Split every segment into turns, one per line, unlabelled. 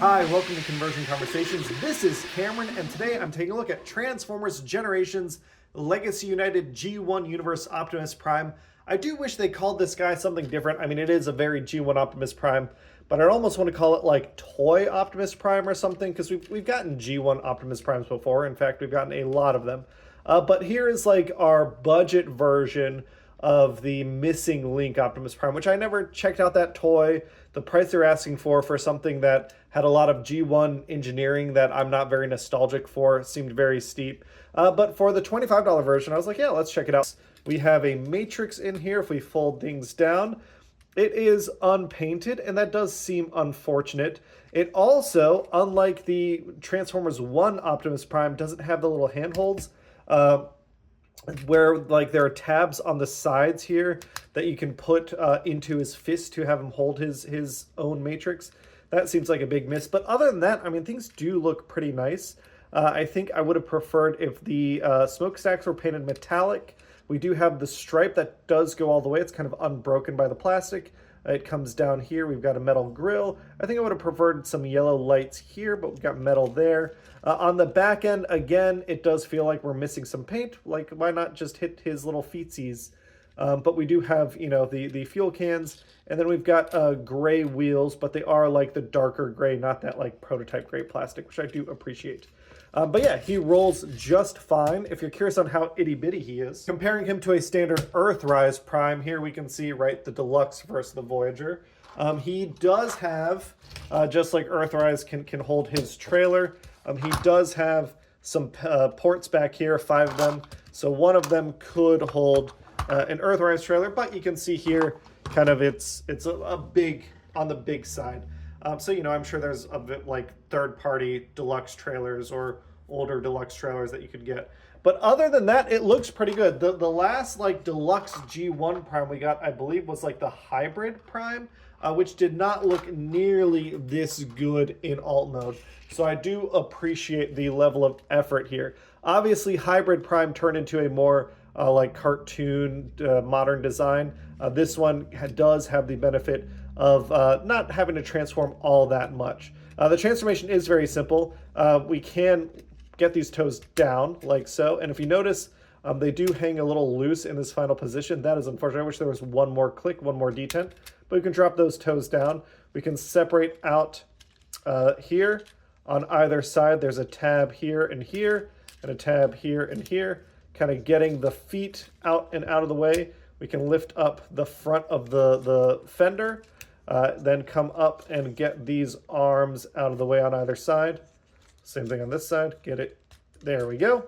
Hi, welcome to Conversion Conversations. This is Cameron, and today I'm taking a look at Transformers Generations Legacy United G1 Universe Optimus Prime. I do wish they called this guy something different. I mean, it is a very G1 Optimus Prime, but I almost want to call it like Toy Optimus Prime or something, because we've gotten G1 Optimus Primes before. In fact, we've gotten a lot of them. But here is like our budget version of the missing link Optimus Prime, which I never checked out that toy. The price they're asking for something that had a lot of G1 engineering that I'm not very nostalgic for seemed very steep. But for the $25 version, I was like, yeah, let's check it out. We have a matrix in here. If we fold things down, it is unpainted, and that does seem unfortunate. It also, unlike the Transformers 1 Optimus Prime, doesn't have the little handholds. Where like there are tabs on the sides here that you can put into his fist to have him hold his own matrix. That seems like a big miss. But other than that, I mean, things do look pretty nice. I think I would have preferred if the smokestacks were painted metallic. We do have the stripe that does go all the way. It's kind of unbroken by the plastic. It comes down here. We've got a metal grill. I think I would have preferred some yellow lights here, but we've got metal there. On the back end, again, it does feel like we're missing some paint. Like, why not just hit his little feetsies? But we do have, you know, the fuel cans. And then we've got gray wheels, but they are like the darker gray, not that like prototype gray plastic, which I do appreciate. But yeah, he rolls just fine. If you're curious on how itty-bitty he is, comparing him to a standard Earthrise Prime, here we can see, right, the Deluxe versus the Voyager. He does have, just like Earthrise can hold his trailer, he does have some ports back here, 5 of them. So one of them could hold an Earthrise trailer, but you can see here, kind of it's a big, on the big side. So, you know, I'm sure there's a bit like third-party Deluxe trailers or older Deluxe trailers that you could get. But other than that, it looks pretty good. The last like Deluxe G1 Prime we got, I believe, was like the Hybrid Prime, which did not look nearly this good in alt mode. So I do appreciate the level of effort here. Obviously, Hybrid Prime turned into a more like cartoon modern design. This one does have the benefit of not having to transform all that much. The transformation is very simple. We can get these toes down like so, and if you notice, they do hang a little loose in this final position. That is unfortunate. I wish there was one more click, one more detent, but we can drop those toes down. We can separate out here on either side. There's a tab here, and a tab here and here, kind of getting the feet out and out of the way. We can lift up the front of the fender, then come up and get these arms out of the way on either side. Same thing on this side. Get it. There we go.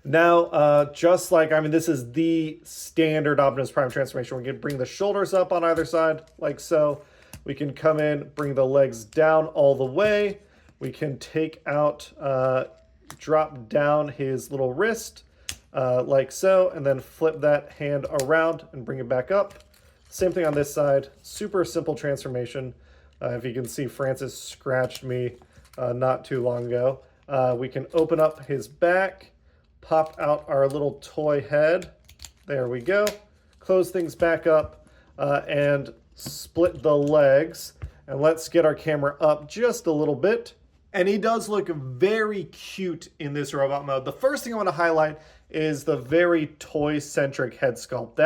Now, just like, I mean, this is the standard Optimus Prime transformation. We can bring the shoulders up on either side, like so. We can come in, bring the legs down all the way. We can take out, drop down his little wrist, like so, and then flip that hand around and bring it back up. Same thing on this side. Super simple transformation. If you can see, Francis scratched me not too long ago. We can open up his back, pop out our little toy head. There we go. Close things back up and split the legs. And let's get our camera up just a little bit. And he does look very cute in this robot mode. The first thing I want to highlight is the very toy-centric head sculpt.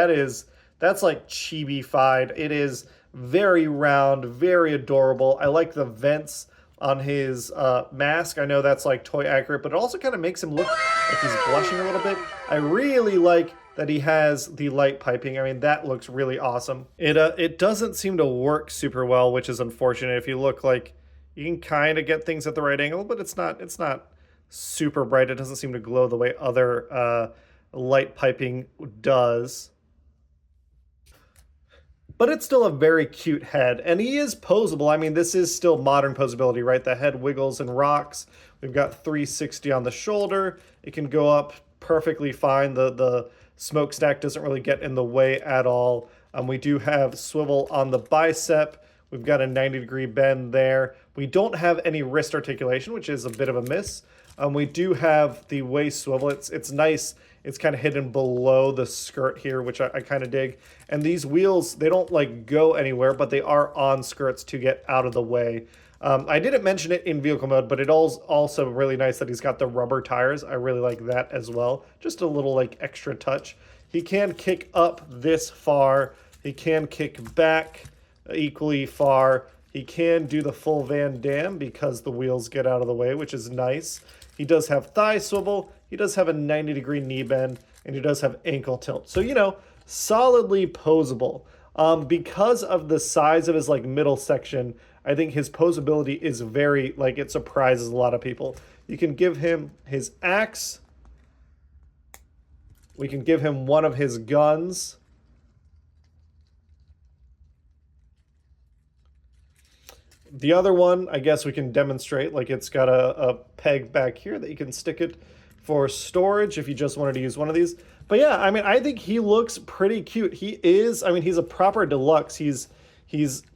That's like chibi-fied. It is very round, very adorable. I like the vents on his mask. I know that's like toy accurate, but it also kind of makes him look like he's blushing a little bit. I really like that he has the light piping. I mean, that looks really awesome. It doesn't seem to work super well, which is unfortunate. If you look, like, you can kind of get things at the right angle, but it's not super bright. It doesn't seem to glow the way other light piping does. But it's still a very cute head, and he is posable. I mean, this is still modern posability, right? The head wiggles and rocks. We've got 360 on the shoulder. It can go up perfectly fine. The smokestack doesn't really get in the way at all. We do have swivel on the bicep. We've got a 90-degree bend there. We don't have any wrist articulation, which is a bit of a miss. We do have the waist swivel. It's nice. It's kind of hidden below the skirt here, which I kind of dig. And these wheels, they don't like go anywhere, but they are on skirts to get out of the way. I didn't mention it in vehicle mode, but it also really nice that he's got the rubber tires. I really like that as well. Just a little like extra touch. He can kick up this far. He can kick back equally far. He can do the full Van Dam because the wheels get out of the way, which is nice. He does have thigh swivel. He does have a 90-degree knee bend, and he does have ankle tilt. So, you know, solidly posable. Because of the size of his like middle section, I think his posability is very, like, it surprises a lot of people. You can give him his axe. We can give him one of his guns. The other one, I guess we can demonstrate, like it's got a peg back here that you can stick it for storage if you just wanted to use one of these. But yeah, I mean, I think he looks pretty cute. He is, I mean, he's a proper deluxe. He's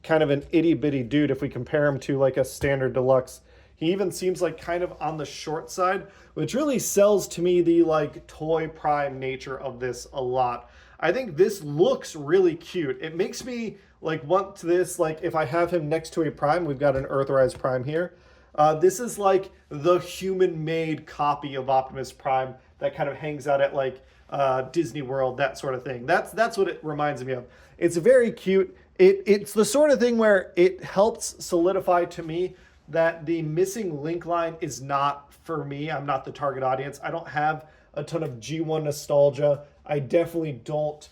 kind of an itty bitty dude if we compare him to like a standard deluxe. He even seems like kind of on the short side, which really sells to me the like toy prime nature of this a lot. I think this looks really cute. It makes me like want this, like if I have him next to a prime, we've got an Earthrise Prime here. This is like the human-made copy of Optimus Prime that kind of hangs out at like Disney World, that sort of thing. That's what it reminds me of. It's very cute. It's the sort of thing where it helps solidify to me that the missing link line is not for me. I'm not the target audience. I don't have a ton of G1 nostalgia. I definitely don't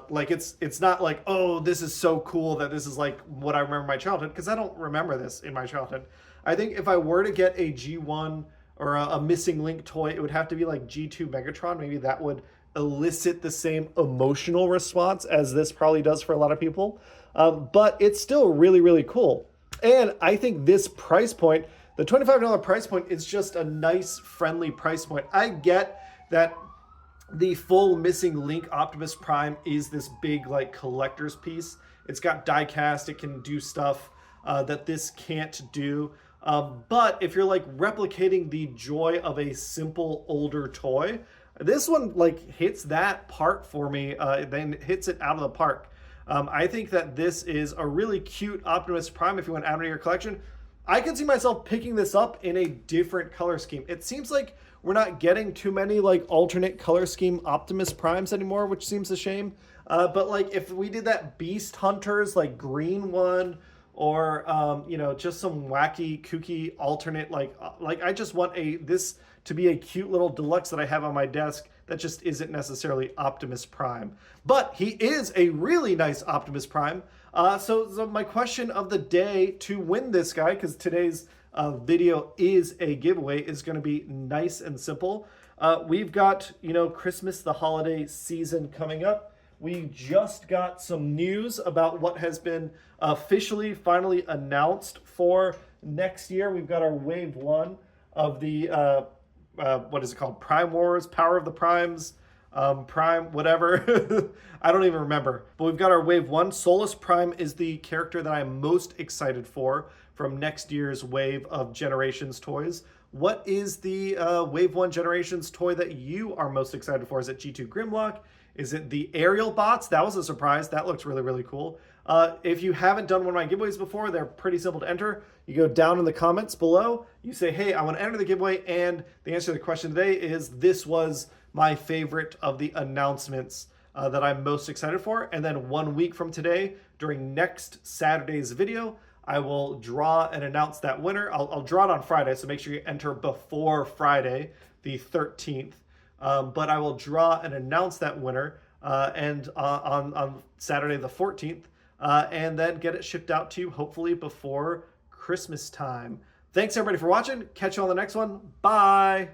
like it's not like, oh, this is so cool that this is like what I remember my childhood, because I don't remember this in my childhood. I think if I were to get a G1 or a missing link toy, it would have to be like G2 Megatron. Maybe that would elicit the same emotional response as this probably does for a lot of people. But it's still really, really cool. And I think this price point, the $25 price point, is just a nice, friendly price point. I get that the full missing link Optimus Prime is this big like collector's piece. It's got die cast. It can do stuff that this can't do. But if you're like replicating the joy of a simple older toy, this one like hits that part for me, then hits it out of the park. I think that this is a really cute Optimus Prime if you want to add it to your collection. I can see myself picking this up in a different color scheme. It seems like we're not getting too many like alternate color scheme Optimus Primes anymore, which seems a shame. But like if we did that Beast Hunters like green one, or you know, just some wacky kooky alternate, like I just want this to be a cute little deluxe that I have on my desk that just isn't necessarily Optimus Prime. But he is a really nice Optimus Prime. So my question of the day to win this guy, because today's video is a giveaway, is going to be nice and simple. We've got, you know, Christmas, the holiday season coming up. We just got some news about what has been officially, finally announced for next year. We've got our Wave 1 of the, what is it called? Prime Wars, Power of the Primes, Prime, whatever. I don't even remember. But we've got our Wave 1. Solus Prime is the character that I'm most excited for from next year's wave of Generations toys. What is the Wave 1 Generations toy that you are most excited for? Is it G2 Grimlock? Is it the aerial bots? That was a surprise. That looks really, really cool. If you haven't done one of my giveaways before, they're pretty simple to enter. You go down in the comments below. You say, hey, I want to enter the giveaway. And the answer to the question today is, this was my favorite of the announcements that I'm most excited for. And then 1 week from today, during next Saturday's video, I will draw and announce that winner. I'll draw it on Friday, so make sure you enter before Friday, the 13th. But I will draw and announce that winner and on Saturday the 14th, and then get it shipped out to you hopefully before Christmas time. Thanks everybody for watching. Catch you on the next one. Bye.